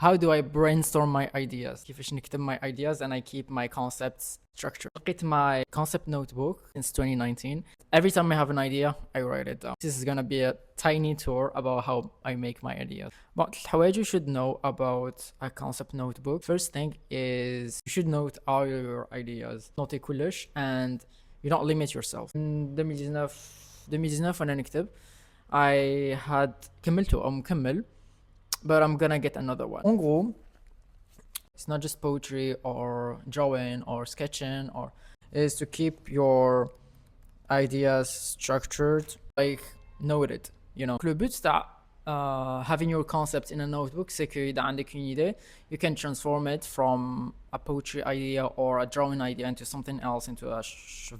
how do I brainstorm my ideas كيفاش نكتب my ideas and I keep my concepts structured. لقيت my concept notebook since 2019. Every time I have an idea I write it down. This is gonna be a tiny tour about how I make my ideas. But الحوايج you should know about a concept notebook. First thing is you should note all your ideas. نوتي كلش and you don't limit yourself. In 2019 وانا نكتب I had كملته او مكمل but I'm gonna get another one. En gros, it's not just poetry or drawing or sketching or is to keep your ideas structured, like noted, you know. Le but تاع having your concept in a notebook c'est que إذا عندك une idée you can transform it from a poetry idea or a drawing idea into something else, into a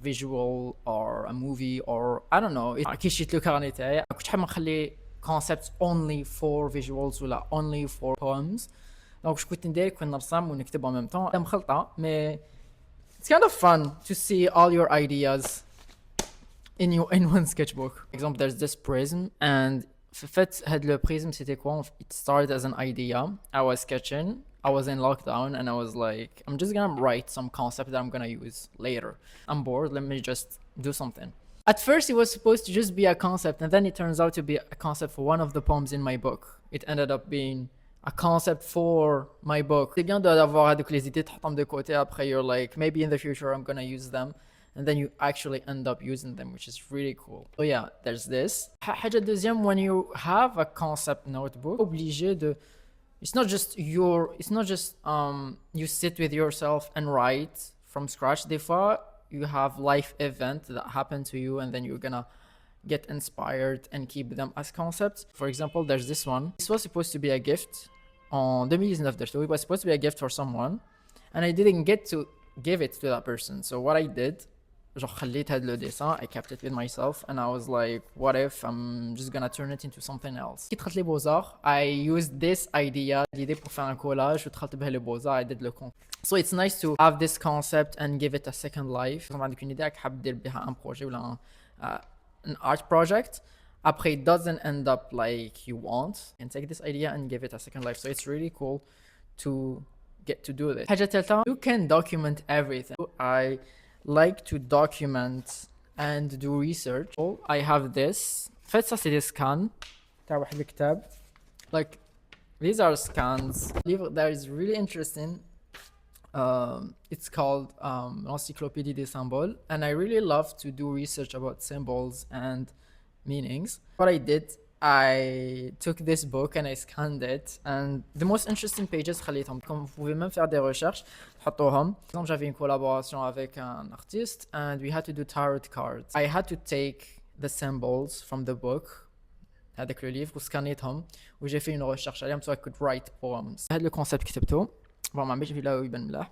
visual or a movie or I don't know. كي شريت له كارني تاعي كنت حاب نخلي concepts only for visuals ولا only for poems. دونك واش كنت ندير كنت نرسم ونكتبهم en même temps مخلطة mais it's kind of fun to see all your ideas in one sketchbook. For example, there's this prism and في fait هاد le prism c'était quoi? It started as an idea. I was sketching, I was in lockdown and I was like I'm just gonna write some concept that I'm gonna use later. I'm bored, let me just do something. At first it was supposed to just be a concept and then it turns out to be a concept for one of the poems in my book. It ended up being a concept for my book. C'est bien d'avoir هذوك les idées تحطهم de côté après you're like maybe in the future I'm gonna use them and then you actually end up using them, which is really cool. So yeah, there's this. حاجة deuxième, when you have a concept notebook obligé de it's not just you sit with yourself and write from scratch. Des fois you have life events that happen to you and then you're gonna get inspired and keep them as concepts. For example, there's this one. This was supposed to be a gift en 2019. It was supposed to be a gift for someone and I didn't get to give it to that person. So what I did, genre خليت هاد le dessin, I kept it with myself and I was like what if I'm just gonna turn it into something else. كي دخلت لي بوزار I used this idea l'idée pour faire un collage ودخلت بها لي بوزار I did le con. So it's nice to have this concept and give it a second life. طبعا عندك une idée حاب دير بها un projet ولا an art project. Après it doesn't end up like you want and take this idea and give it a second life. So it's really cool to get to do this. حاجة ثالثة, you can document everything. I like to document and do research. I have this. En fait, ça c'est des scans. تاع واحد الكتاب. Like these are scans. Livre that is really interesting. It's called L'Encyclopédie des Symboles, and I really love to do research about symbols and meanings. What I did, I took this book and I scanned it, and the most interesting pages خليتهم. Comme vous pouvez même faire des recherches, تحطوهم. Par exemple, j'avais une collaboration avec un artiste and we had to do tarot cards. I had to take the symbols from the book هذاك le livre وسكانيتهم وجي fait une recherche عليهم so I could write poems. هذا le concept كتبته. Bon, ما عملتش فيه يبان ملاح.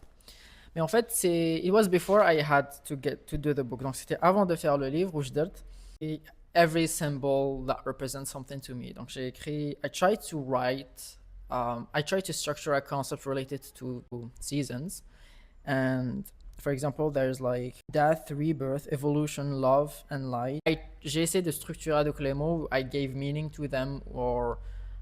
Mais en fait, it was before I had to do the book. Donc c'était avant de faire le livre où je درت every symbol that represents something to me. Donc j'ai écrit, I try to write, I try to structure a concept related to seasons. And for example, there's like death, rebirth, evolution, love, and light. J'ai essayé de structurer donc les mots. I gave meaning to them or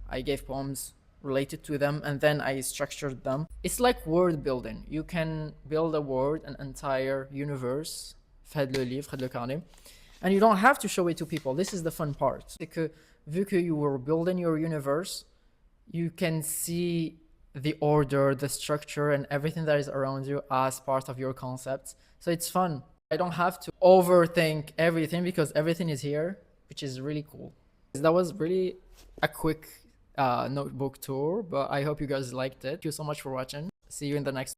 I gave poems related to them and then I structured them. It's like word building. You can build a word, an entire universe. فهاد le livre, فهاد le carnet. And you don't have to show it to people. This is the fun part. C'est que vu que you were building your universe, you can see the order, the structure, and everything that is around you as part of your concepts. So it's fun. I don't have to overthink everything because everything is here, which is really cool. That was really a quick notebook tour, but I hope you guys liked it. Thank you so much for watching. See you in the next